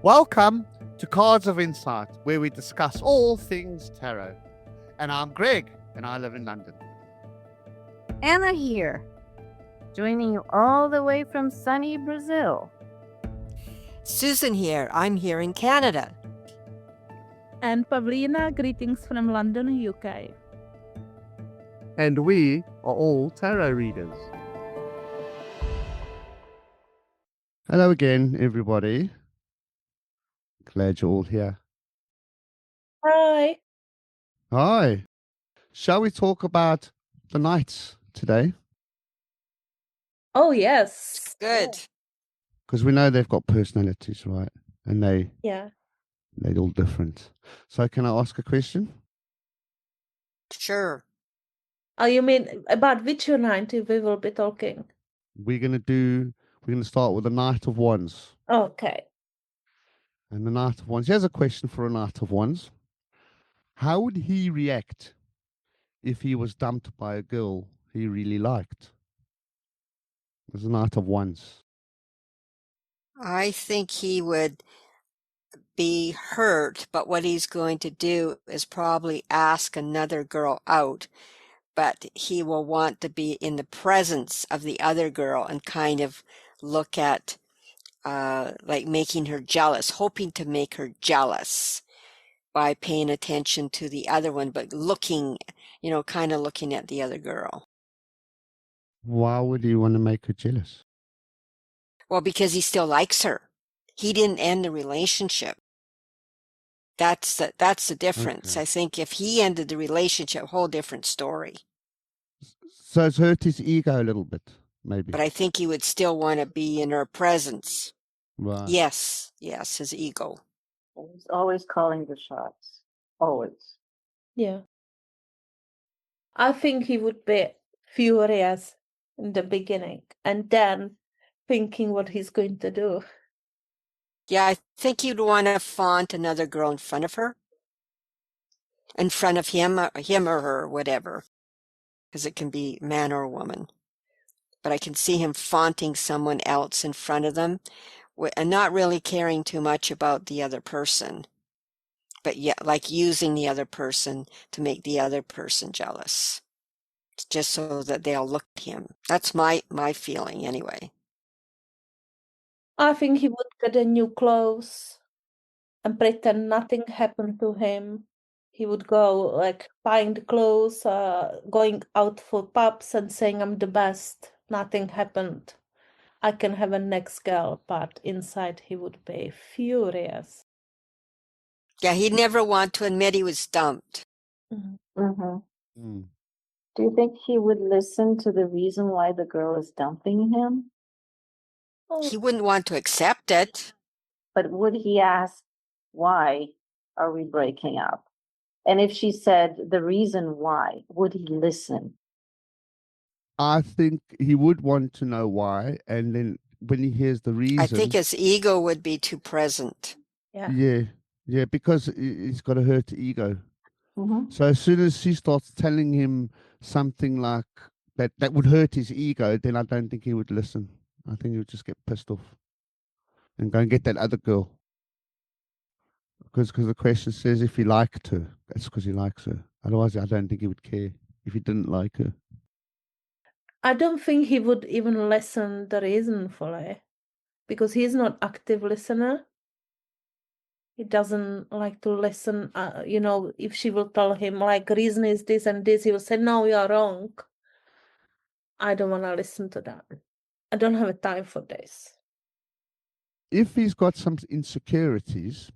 Welcome to Cards of Insight, where we discuss all things tarot. And I'm Greg, and I live in London. Anna here, joining you all the way from sunny Brazil. Susan here. I'm here in Canada. And Pavlina, greetings from London, UK. And we are all tarot readers. Hello again, everybody. Glad you're all here. Hi. Hi. Shall we talk about the knights today? Oh, yes. Good. Because we know they've got personalities, right? And Yeah. they're all different. So can I ask a question? Sure. Oh, you mean about which unite we will be talking? We're gonna start with the Knight of Wands. Okay. And the Knight of Wands. Here's a question for a Knight of Wands. How would he react if he was dumped by a girl he really liked? As a Knight of Wands. I think he would be hurt, but what he's going to do is probably ask another girl out, but he will want to be in the presence of the other girl and kind of look at like making her jealous, hoping to make her jealous by paying attention to the other one, but looking, kind of looking at the other girl. Why would he want to make her jealous? Well, because he still likes her. He didn't end the relationship. That's the difference. Okay. I think if he ended the relationship, whole different story. So it's hurt his ego a little bit, maybe. But I think he would still want to be in her presence. Right. Yes, his ego. He's always calling the shots. Always. Yeah. I think he would be furious in the beginning and then thinking what he's going to do. Yeah, I think he'd want to flaunt another girl in front of her. In front of him or her, whatever. Because it can be man or woman. But I can see him flaunting someone else in front of them and not really caring too much about the other person. But yet, like using the other person to make the other person jealous. Just so that they'll look at him. That's my feeling anyway. I think he would get a new clothes and pretend nothing happened to him. He would go like buying the clothes, going out for pubs and saying, I'm the best. Nothing happened. I can have a next girl, but inside he would be furious. Yeah, he'd never want to admit he was dumped. Mm-hmm. Mm. Do you think he would listen to the reason why the girl is dumping him? Oh, He wouldn't want to accept it. But would he ask, why are we breaking up? And if she said the reason why, would he listen? I think he would want to know why, and then when he hears the reason, I think his ego would be too present. yeah, because he's got a hurt ego. Mm-hmm. So as soon as she starts telling him something like that would hurt his ego, then I don't think he would listen. I think he would just get pissed off and go and get that other girl. Because the question says if he liked her, that's because he likes her. Otherwise, I don't think he would care if he didn't like her. I don't think he would even listen the reason for it, because he's not active listener. He doesn't like to listen. If she will tell him like reason is this and this, he will say, no, you're wrong. I don't want to listen to that. I don't have a time for this. If he's got some insecurities,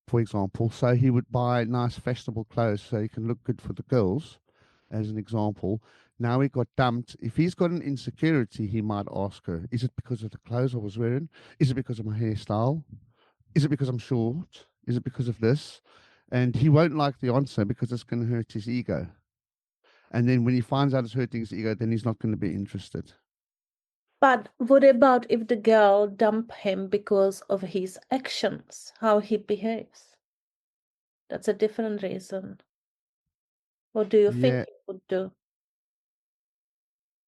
for example, so he would buy nice fashionable clothes so he can look good for the girls, as an example. Now he got dumped. If he's got an insecurity, he might ask her, is it because of the clothes I was wearing? Is it because of my hairstyle? Is it because I'm short? Is it because of this? And he won't like the answer because it's going to hurt his ego. And then when he finds out it's hurting his ego, then he's not going to be interested. But what about if the girl dump him because of his actions, how he behaves? That's a different reason. What do you think he would do?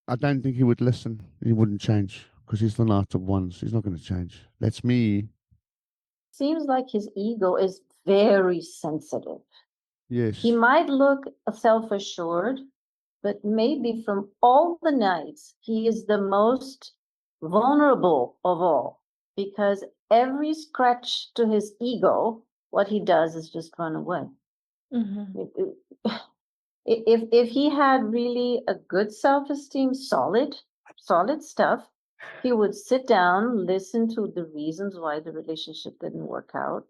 I don't think he would listen. He wouldn't change because he's the Knight of Wands. He's not going to change. That's me. seems like his ego is very sensitive. Yes. He might look self-assured, but maybe from all the nights, he is the most vulnerable of all, because every scratch to his ego, what he does is just run away. Mhm. If he had really a good self-esteem, solid stuff, he would sit down, listen to the reasons why the relationship didn't work out,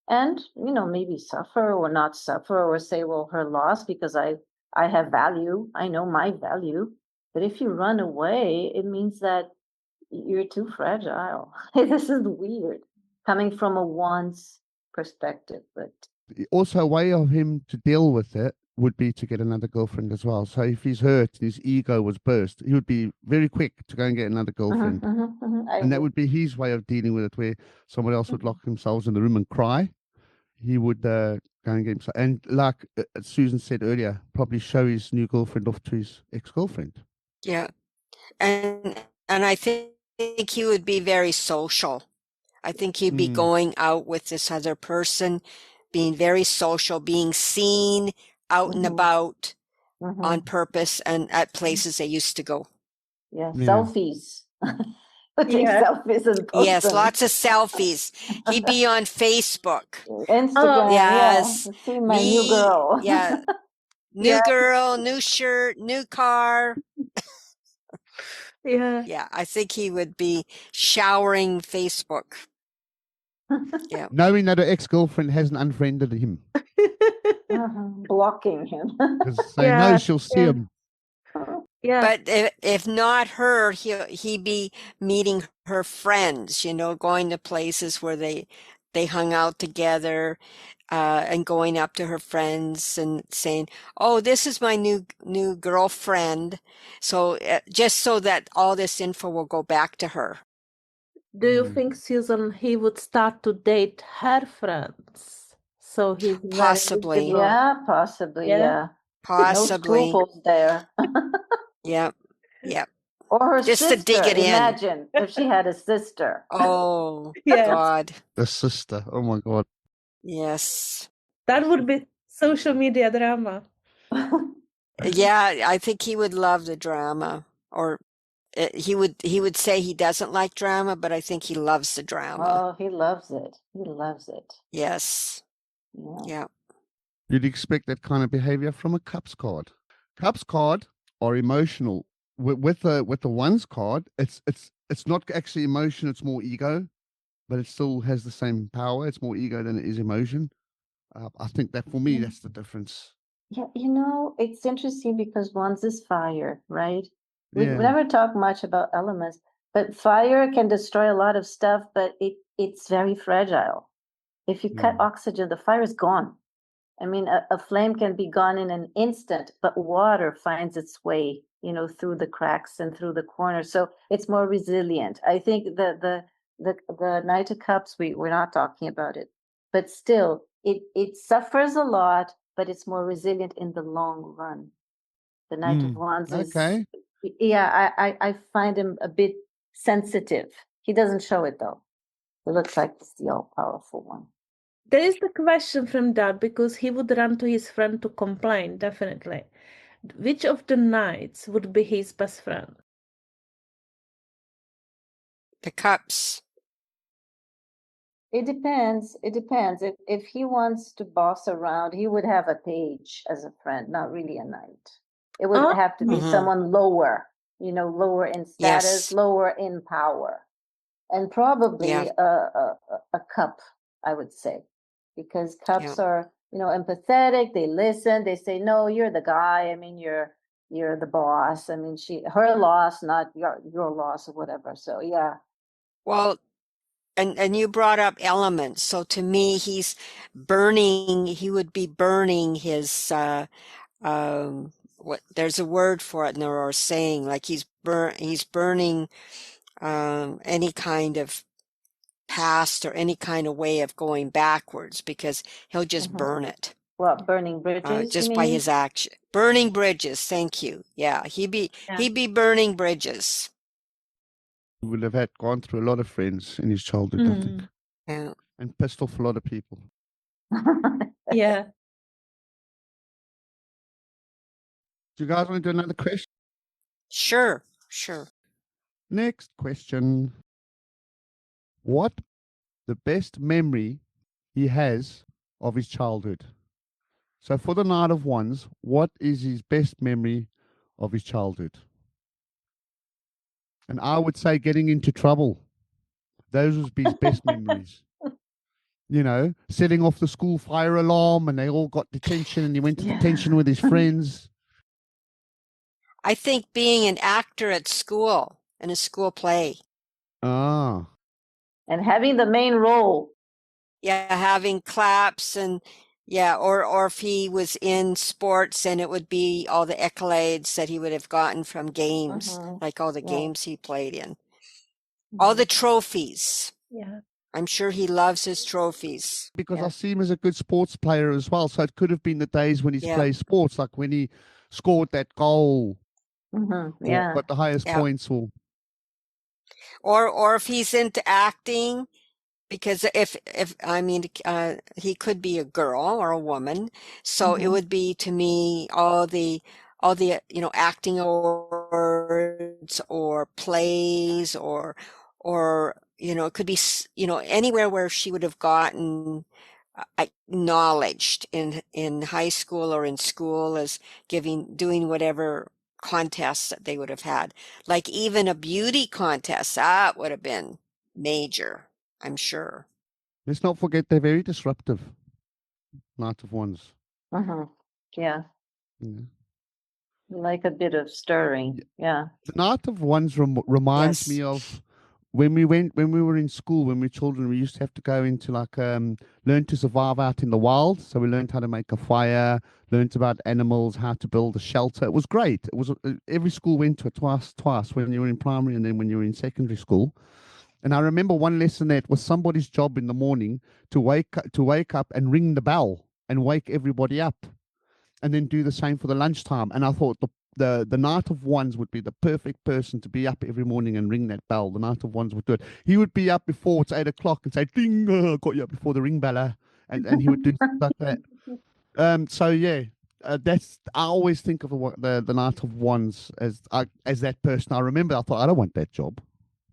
and maybe suffer or not suffer, or say, well, her loss, because I have value, I know my value. But if you run away, it means that you're too fragile. This is weird coming from a once perspective, but Also, a way of him to deal with it would be to get another girlfriend as well. So if he's hurt and his ego was burst, he would be very quick to go and get another girlfriend. And that would be his way of dealing with it, where someone else would lock themselves in the room and cry. He would go and get himself. And like Susan said earlier, probably show his new girlfriend off to his ex-girlfriend. Yeah. And I think he would be very social. I think he'd be going out with this other person, being very social, being seen out and about on purpose and at places they used to go. Yeah, Yeah. selfies. Take Yeah. selfies and post Yes, them. lots of selfies. He'd be on Facebook. Instagram, Yes. yeah. See my new girl. Yeah. New Yeah. girl, new shirt, new car. Yeah. Yeah, I think he would be showering Facebook. Yeah. Knowing that her ex-girlfriend hasn't unfriended him. Blocking him. Because they know she'll see Yeah. him. Yeah. But if not her, he'd be meeting her friends, going to places where they hung out together, and going up to her friends and saying, "Oh, this is my new girlfriend." So just so that all this info will go back to her. Do you think, Susan, he would start to date her friends? So he's very Possibly. visible. Yeah, possibly, Yeah. yeah. No Possibly. scruples there. Yep. Yep. Or her Just to dig sister. it in. Imagine if she had a sister. Oh, Yeah. God. The sister. Oh my God. Yes. That would be social media drama. Yeah, I think he would love the drama, or he would say he doesn't like drama, but I think he loves the drama. Oh, he loves it. He loves it. Yes. Yeah. Yeah. You'd expect that kind of behavior from a cups card. Cups card are emotional. With the ones card, it's not actually emotion, it's more ego, but it still has the same power. It's more ego than it is emotion. I think that for me, that's the difference. Yeah, it's interesting because one's is fire, right? We Yeah. never talk much about elements, but fire can destroy a lot of stuff, but it's very fragile. If you cut oxygen, the fire is gone. I mean, a flame can be gone in an instant, but water finds its way, through the cracks and through the corners. So it's more resilient. I think the Knight of Cups, we're not talking about it, but still, it suffers a lot, but it's more resilient in the long run. The Knight of Wands Okay. I find him a bit sensitive. He doesn't show it though. It looks like he's the all-powerful one. There is the question from Dad, because he would run to his friend to complain, definitely. Which of the knights would be his best friend? The cups. It depends. If he wants to boss around, he would have a page as a friend, not really a knight. It would have to be someone lower, lower in status, lower in power, and probably a cup, I would say, because cups are, empathetic. They listen. They say, "No, you're the guy. I mean, you're the boss. I mean, her loss, not your loss, or whatever." So yeah. Well, and you brought up elements. So to me, he would be burning his, there's a word for it, or a saying, like he's burning, any kind of past or any kind of way of going backwards, because he'll just burn it. What, burning bridges? Just by his action. Burning bridges, thank you. Yeah, he'd be burning bridges. He would have gone through a lot of friends in his childhood, I think. Yeah. and pissed off a lot of people. Yeah. Do you guys want to do another question? Sure, sure. Next question. What the best memory he has of his childhood? So for the Knight of Wands, what is his best memory of his childhood? And I would say getting into trouble. Those would be his best memories. You know, setting off the school fire alarm and they all got detention and he went to detention with his friends. I think being an actor at school in a school play. Ah. And having the main role. Yeah, having claps and yeah, or if he was in sports and it would be all the accolades that he would have gotten from games, like all the games he played in. All the trophies. Yeah. I'm sure he loves his trophies. Because I see him as a good sports player as well. So it could have been the days when he's played sports, like when he scored that goal or got the highest points or if he's into acting, because if I mean he could be a girl or a woman, so it would be to me all the you know, acting awards or plays or you know, it could be, you know, anywhere where she would have gotten acknowledged in high school or in school as doing whatever contests that they would have had, like even a beauty contest, that would have been major, I'm sure. Let's not forget they're very disruptive. Knight of Wands. Yeah. Like a bit of stirring. Yeah. The Knight of Wands reminds me of when we were in school, when we were children, we used to have to go into like learn to survive out in the wild. So we learned how to make a fire, learned about animals, how to build a shelter. It was great. It was every school went to it twice when you were in primary and then when you were in secondary school. And I remember one lesson that was somebody's job in the morning to wake up and ring the bell and wake everybody up, and then do the same for the lunchtime. And I thought the Knight of Wands would be the perfect person to be up every morning and ring that bell. The Knight of Wands would do it. He would be up before it's 8 o'clock and say, "Ding, got you up before the ring bell," and he would do stuff like that. So yeah, that's I always think of the Knight of Wands as that person. I remember I thought I don't want that job.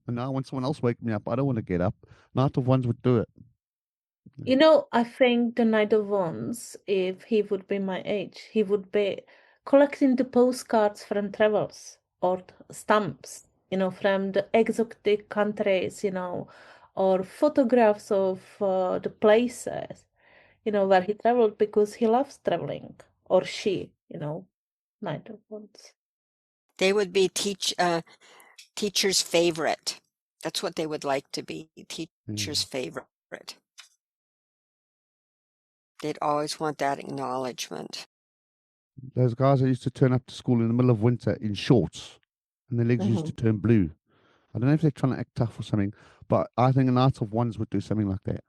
And now when someone else wake me up, I don't want to get up. Knight of Wands would do it. You know, I think the Knight of Wands, if he would be my age, he would be collecting the postcards from travels or stamps, you know, from the exotic countries, you know, or photographs of the places, you know, where he traveled because he loves traveling, or she, you know, Knight of Wands. They would be teacher's favorite. That's what they would like to be, teacher's favorite. They'd always want that acknowledgement. Those guys that used to turn up to school in the middle of winter in shorts and their legs used to turn blue. I don't know if they're trying to act tough or something, but I think a Knight of Wands would do something like that.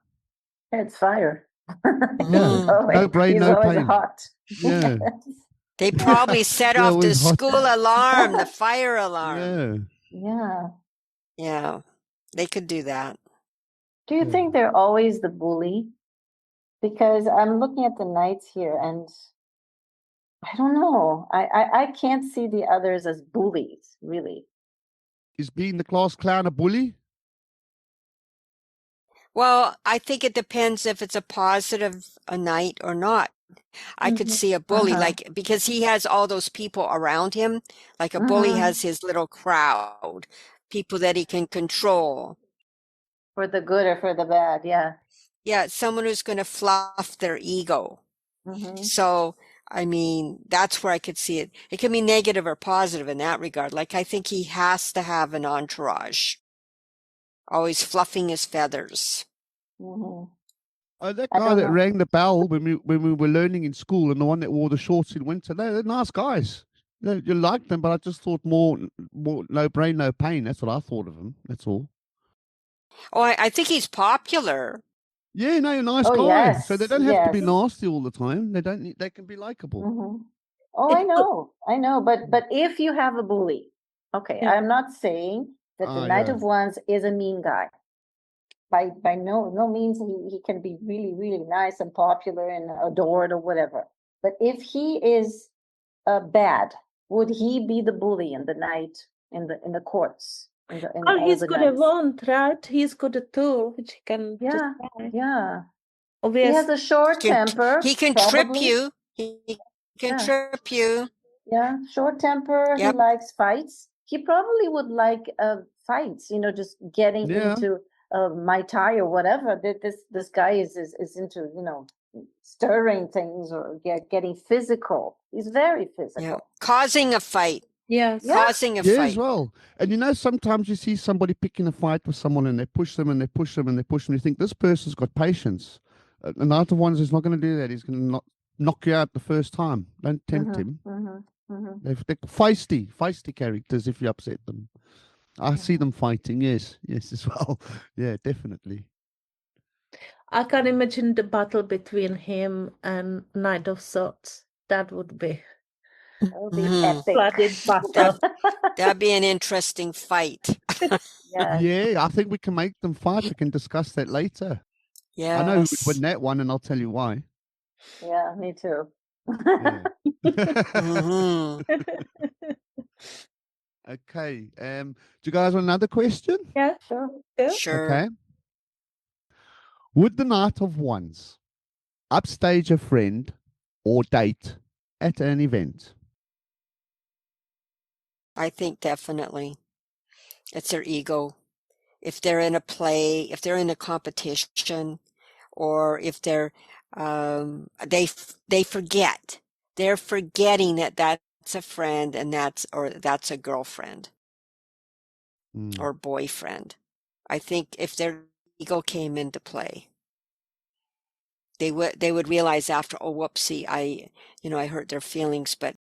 It's fire. Yeah, no brain, no pain. Hot. Yeah. They probably set off the school alarm, the fire alarm. Yeah, they could do that. Do you think they're always the bully? Because I'm looking at the knights here and I don't know. I can't see the others as bullies, really. Is being the class clown a bully? Well, I think it depends if it's a positive a knight or not. I could see a bully, like, because he has all those people around him, like a bully has his little crowd, people that he can control. For the good or for the bad, yeah. Yeah, someone who's going to fluff their ego. So, I mean, that's where I could see it. It can be negative or positive in that regard. Like, I think he has to have an entourage, always fluffing his feathers. That guy that rang the bell when we were learning in school, and the one that wore the shorts in winter, they're nice guys. You like them, but I just thought more no brain, no pain. That's what I thought of him. That's all. Oh, I think he's popular. Yeah, no, you're a nice guy. Yes, so they don't have to be nasty all the time. They don't. They can be likable. Oh, I know. But if you have a bully, okay, I'm not saying that the Knight of Wands is a mean guy. by no means he can be really, really nice and popular and adored or whatever. But if he is bad, would he be the bully in the night, in the courts, in Oh, all he's the got a nights? wand, right? He's got a tool which he can just Yeah, try. yeah. He Obvious. has a short temper. He can trip probably. you. He can Yeah. trip you. Yeah, short temper. He Yep. likes fights. He probably would like fights. Just getting Yeah. into Mai Tai or whatever. This guy is into stirring things or getting physical. He's very physical. Yeah. Causing a fight. Yes. Yeah. Causing a Yeah, fight. as well. And sometimes you see somebody picking a fight with someone and they push them and they push them and they push them. You think this person's got patience. The Knight of Wands is not going to do that. He's going to knock you out the first time. Don't tempt him. They're feisty characters if you upset them. I see them fighting. Yes, as well. Yeah, definitely. I can imagine the battle between him and Knight of Swords. That would be epic. flooded battle. That'd be an interesting fight. Yeah, I think we can make them fight. We can discuss that later. Yes. I know who would win that one, and I'll tell you why. Yeah, me too. Yeah. Mhm. Okay. Do you guys want another question? Yeah, Sure. Sure. Okay. Would the Knight of Wands upstage a friend or date at an event? I think definitely. It's their ego. If they're in a play, if they're in a competition, or if they're they forget. They're forgetting that that's a friend and that's a girlfriend or boyfriend. I think if their ego came into play, they would realize after, oh, whoopsie, I hurt their feelings, but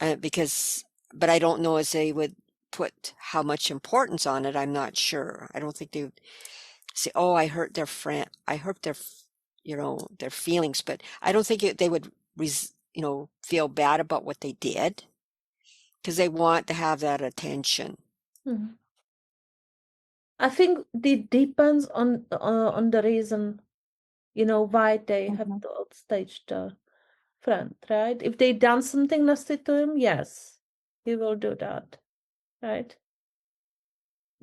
but I don't know as they would put how much importance on it. I'm not sure. I don't think they would say, oh, I hurt their friend. I hurt their feelings, but I don't think they would feel bad about what they did because they want to have that attention. Mhm. I think it depends on the reason, why they have to outstage the friend, right? If they done something nasty to him, yes, he will do that, right?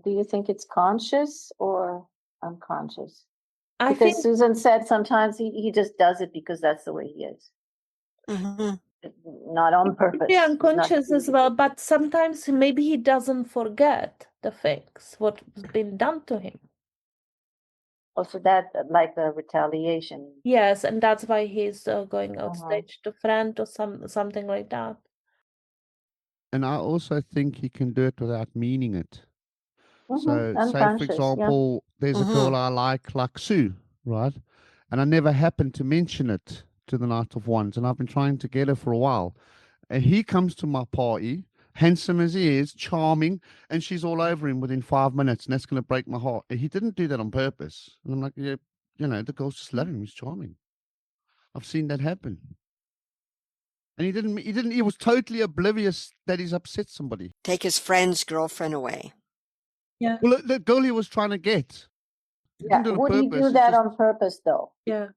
Do you think it's conscious or unconscious? I Because think Susan said sometimes he just does it because that's the way he is. Mm-hmm. Not on purpose. be unconscious as well, but sometimes maybe he doesn't forget the things what's been done to him. Also, that like a retaliation. Yes, and that's why he's going outstage to friend or something like that. And I also think he can do it without meaning it. So, say for Unconscious, example, there's a girl I like Sue, right? And I never happened to mention it to the Knight of Wands, and I've been trying to get her for a while. And he comes to my party, handsome as he is, charming, and she's all over him within 5 minutes, and that's going to break my heart. And he didn't do that on purpose. And I'm like, yeah, the girls just love him. He's charming. I've seen that happen. And he was totally oblivious that he's upset somebody. Take his friend's girlfriend away. Yeah. Well, the girl he was trying to get. Would he do that on purpose though? Yeah.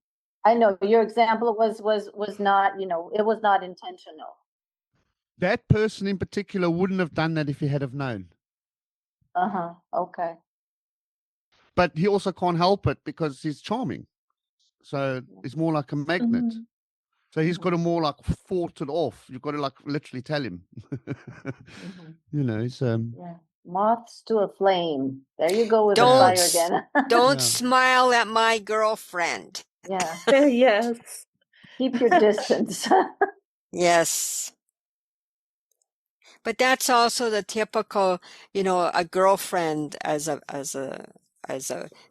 I know your example was not, it was not intentional. That person in particular wouldn't have done that if he had have known. Okay. But he also can't help it because he's charming. So it's more like a magnet. Mhm. So he's got to more like fought it off. You've got to like literally tell him. It's yeah. Moths to a flame. There you go with the Don't fire again. don't smile at my girlfriend. Yeah. Yes. Keep your distance. Yes. But that's also the typical, a girlfriend as a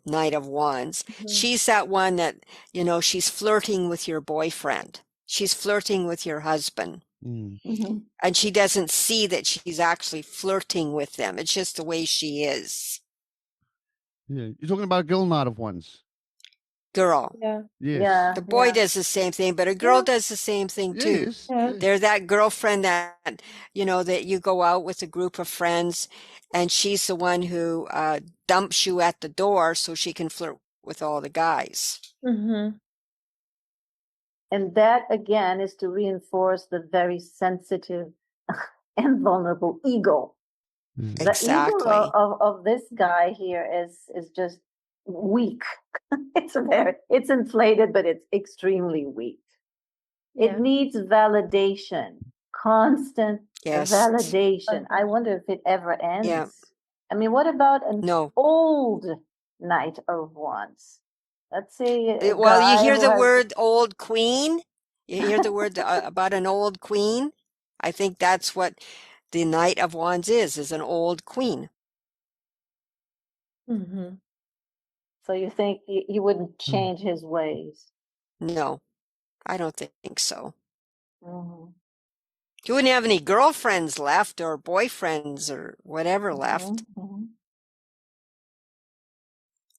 Knight of Wands. She's that one that, she's flirting with your boyfriend. She's flirting with your husband. And she doesn't see that she's actually flirting with them. It's just the way she is. Yeah. You're talking about a girl Knight of Wands. girl. Yeah. Yes. Yeah. The boy yeah. does the same thing, but a girl Yeah. does the same thing too. Yes. Yeah. yes. They're that girlfriend that, that you go out with a group of friends and she's the one who dumps you at the door so she can flirt with all the guys. Mm-hmm. And that again is to reinforce the very sensitive and vulnerable ego. Mm. The ego Exactly. of this guy here is just weak. It's inflated, but it's extremely weak. Yeah. It needs validation, constant Yes. validation. I wonder if it ever ends. Yeah. I mean, what about an No. old Knight of Wands? Let's say a Well, you guy hear who the has word old queen? You hear the word about an old queen? I think that's what the Knight of Wands is an old queen. Mm-hmm. So you think he wouldn't change his ways? No, I don't think so. Mhm. He wouldn't have any girlfriends left or boyfriends or whatever left, Mhm, mhm.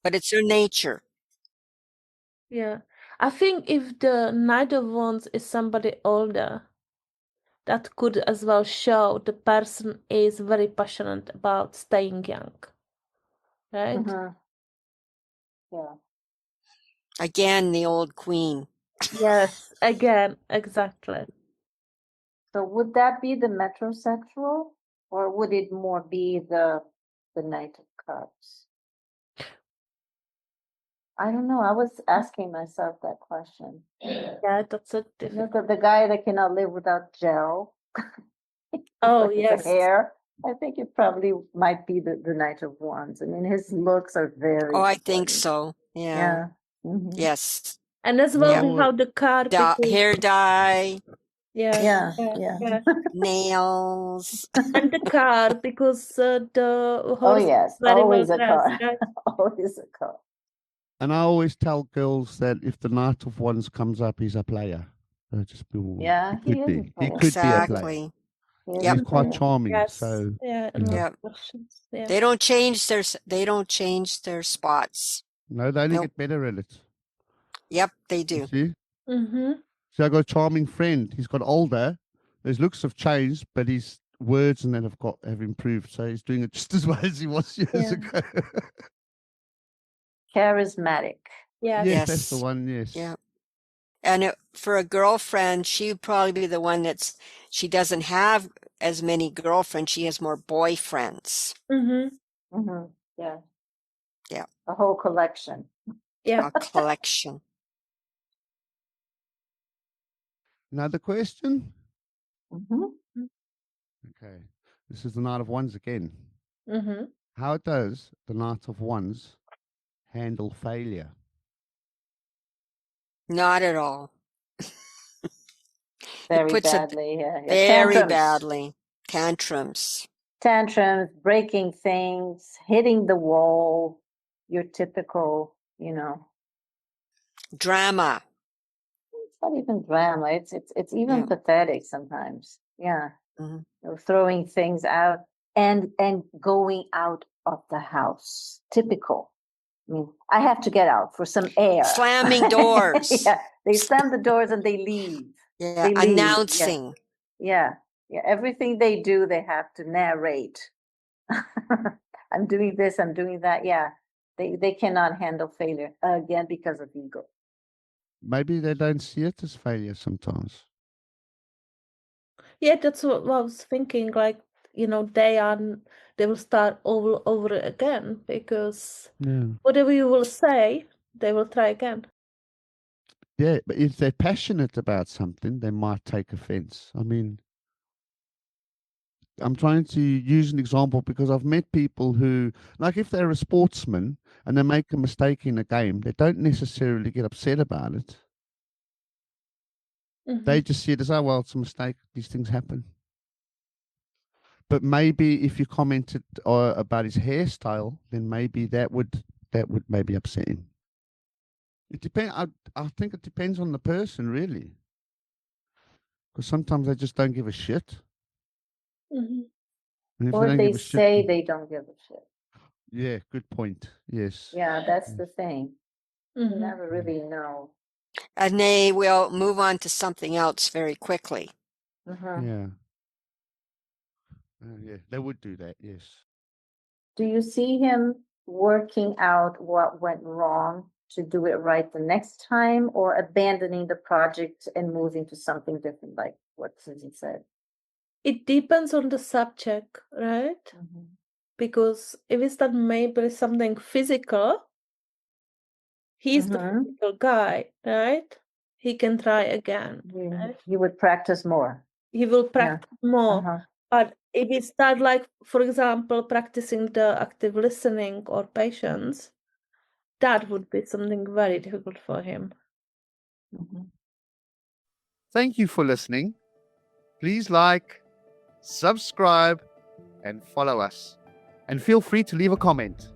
but it's her nature. Yeah. I think if the Knight of Wands is somebody older, that could as well show the person is very passionate about staying young. Right? Mhm. Yeah. Again, the old queen. Yes, again, exactly. So would that be the metrosexual, or would it more be the Knight of Cups? I don't know. I was asking myself that question. Yeah, that's a You know, difficult. the guy that cannot live without gel, Oh, like the yes. hair. I think it probably might be the Knight of Wands. I mean, his looks are very Oh, I think important. so. Yeah. Yeah. Mhm. Yes. And as well, Yep. how the car, because Hair dye, yeah, Yeah. yeah, Yeah. yeah. nails. And the car, because the Oh horse is yes, very well always a dressed, car. right? Always a car. And I always tell girls that if the Knight of Wands comes up, he's a player. So just be warned. Yeah, He he could is a be. He player. could be a player. Exactly. He is Yep. He's a quite player. charming. Yes, So yeah, you know. enough Yep. questions. Yeah. They don't change their spots. No, they only Nope. get better at it. Yep, they You do. see? Mm-hmm. So I got a charming friend. He's got older. His looks have changed, but his words and that have improved. So he's doing it just as well as he was years Yeah. ago. Charismatic. Yes. Yes, that's the Yes. one. Yes. Yeah. And for a girlfriend, she would probably be the one she doesn't have as many girlfriends. She has more boyfriends. Mm-hmm. Hmm. Yeah. Yeah. A whole collection. Yeah. A collection. Another question. Hmm. Okay. This is the Knight of Wands again. Mm-hmm. How does the Knight of Wands handle failure? Not at all. Very puts it badly. Yeah. Yeah. very Tantrums. badly. Tantrums. Tantrums, breaking things, hitting the wall. Your typical, Drama. it's not even drama. It's even Yeah. pathetic sometimes. Yeah. Mhm. Throwing things out and going out of the house. Typical. I mean, I have to get out for some air. Slamming doors. Yeah, they slam the doors and they leave. Yeah. They leave. Yeah, Announcing. yeah, yeah. Everything they do, they have to narrate. I'm doing this. I'm doing that. Yeah, they cannot handle failure again because of ego. Maybe they don't see it as failure sometimes. Yeah, that's what I was thinking. Like, they will start over again because Yeah. whatever you will say, they will try again. Yeah, but if they're passionate about something, they might take offense. I mean, I'm trying to use an example because I've met people who, like, if they're a sportsman and they make a mistake in a game, they don't necessarily get upset about it. Mm-hmm. They just see it as, oh, well, it's a mistake. These things happen. But maybe if you commented about his hairstyle, then maybe that would maybe upset him. It depends. I think it depends on the person, really, because sometimes they just don't give a shit. Mm-hmm. And if Or don't they give a shit, say they don't give a shit. yeah, good point. Yes. Yeah, that's Yes. the thing. You never really know. And they will move on to something else very quickly. Yeah. Yeah, they would do that, yes. Do you see him working out what went wrong to do it right the next time, or abandoning the project and moving to something different, like what Susan said? It depends on the subject, right? Because if it's that maybe something physical, he's the physical guy, right? He can try again. Right? He would practice more. He will practice more. But if it's that, like, for example, practicing the active listening or patience, that would be something very difficult for him. Thank you for listening. Please like, subscribe, and follow us. And feel free to leave a comment.